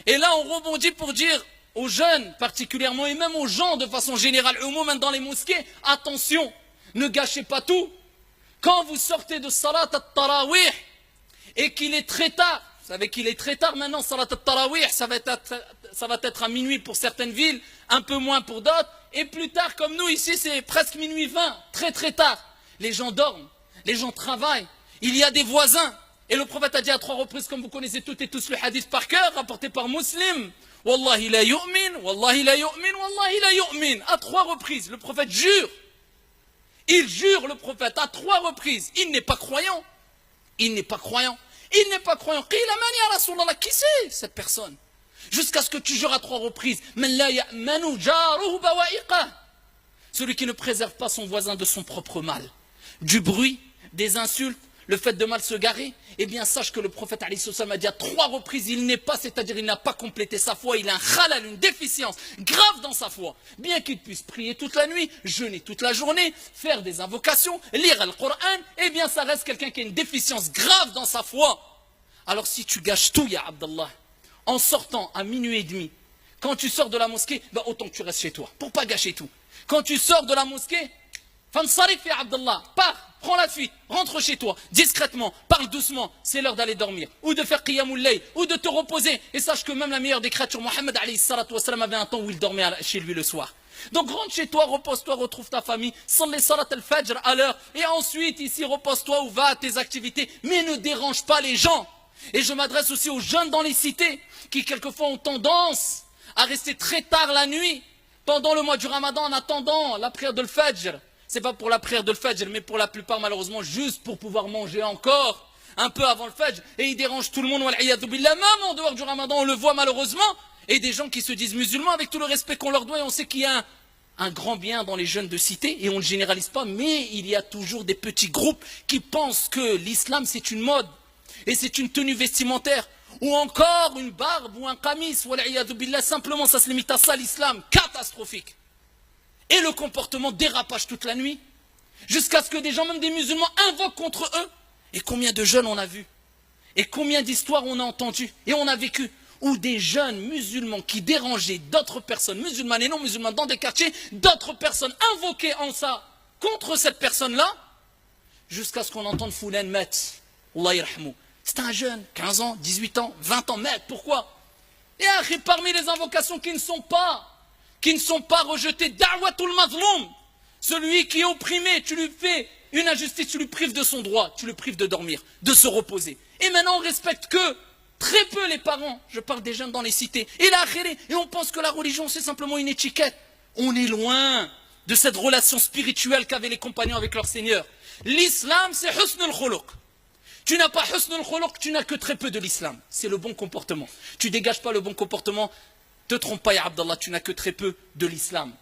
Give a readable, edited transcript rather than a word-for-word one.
Et là, on rebondit pour dire aux jeunes particulièrement, et même aux gens de façon générale, au moins même dans les mosquées, attention, ne gâchez pas tout. Quand vous sortez de Salat al-Tarawih et qu'il est très tard, vous savez qu'il est très tard maintenant, Salat al-Tarawih, ça va être à minuit pour certaines villes, un peu moins pour d'autres, et plus tard comme nous ici c'est presque minuit 20, très très tard. Les gens dorment, les gens travaillent, il y a des voisins. Et le prophète a dit à 3 reprises, comme vous connaissez toutes et tous le hadith par cœur, rapporté par Muslim, Wallahi la yu'min, Wallahi la yu'min, Wallahi la yu'min. À 3 reprises, le prophète jure. Il jure, le prophète, à 3 reprises. Il n'est pas croyant. Il n'est pas croyant. Il n'est pas croyant. Qui c'est cette personne? Jusqu'à ce que tu jures à 3 reprises. Celui qui ne préserve pas son voisin de son propre mal. Du bruit, des insultes, le fait de mal se garer, eh bien sache que le prophète a dit à 3 reprises, il n'est pas, c'est-à-dire il n'a pas complété sa foi, il a un khalal, une déficience grave dans sa foi. Bien qu'il puisse prier toute la nuit, jeûner toute la journée, faire des invocations, lire le Coran, eh bien ça reste quelqu'un qui a une déficience grave dans sa foi. Alors si tu gâches tout, ya Abdallah, en sortant à minuit et demi, quand tu sors de la mosquée, bah autant que tu restes chez toi, pour pas gâcher tout. Quand tu sors de la mosquée, Fansarif ya Abdallah, pars, prends la fuite, rentre chez toi, discrètement, parle doucement, c'est l'heure d'aller dormir, ou de faire qiyamul layl, ou de te reposer, et sache que même la meilleure des créatures, Mohammed alayhi salatu wassalam, avait un temps où il dormait chez lui le soir. Donc rentre chez toi, repose-toi, retrouve ta famille, salli salat al-fajr à l'heure, et ensuite ici repose-toi ou va à tes activités, mais ne dérange pas les gens. Et je m'adresse aussi aux jeunes dans les cités, qui quelquefois ont tendance à rester très tard la nuit, pendant le mois du Ramadan, en attendant la prière de l'Fajr. C'est pas pour la prière de l'Fajr, mais pour la plupart, malheureusement, juste pour pouvoir manger encore un peu avant le Fajr. Et ils dérangent tout le monde, même en dehors du Ramadan, on le voit malheureusement. Et des gens qui se disent musulmans, avec tout le respect qu'on leur doit, et on sait qu'il y a un grand bien dans les jeunes de cité, et on ne le généralise pas, mais il y a toujours des petits groupes qui pensent que l'islam c'est une mode, et c'est une tenue vestimentaire, ou encore une barbe, ou un qamis, simplement ça se limite à ça l'islam, catastrophique. Et le comportement dérapage toute la nuit, jusqu'à ce que des gens, même des musulmans, invoquent contre eux. Et combien de jeunes on a vu, et combien d'histoires on a entendues, et on a vécu, où des jeunes musulmans qui dérangeaient d'autres personnes, musulmanes et non musulmanes, dans des quartiers, d'autres personnes invoquaient en ça, contre cette personne-là, jusqu'à ce qu'on entende Foulen met, Allah yarhamou. C'est un jeune, 15 ans, 18 ans, 20 ans, met, pourquoi? Et parmi les invocations qui ne sont pas rejetés, da'watul mazloum, celui qui est opprimé, tu lui fais une injustice, tu lui prives de son droit, tu le prives de dormir, de se reposer. Et maintenant on respecte que très peu les parents, je parle des jeunes dans les cités, et on pense que la religion c'est simplement une étiquette. On est loin de cette relation spirituelle qu'avaient les compagnons avec leur Seigneur. L'islam c'est husnul khuluq. Tu n'as pas husnul khuluq, tu n'as que très peu de l'islam. C'est le bon comportement. Tu dégages pas le bon comportement, te trompe pas, ya Abdallah, tu n'as que très peu de l'islam.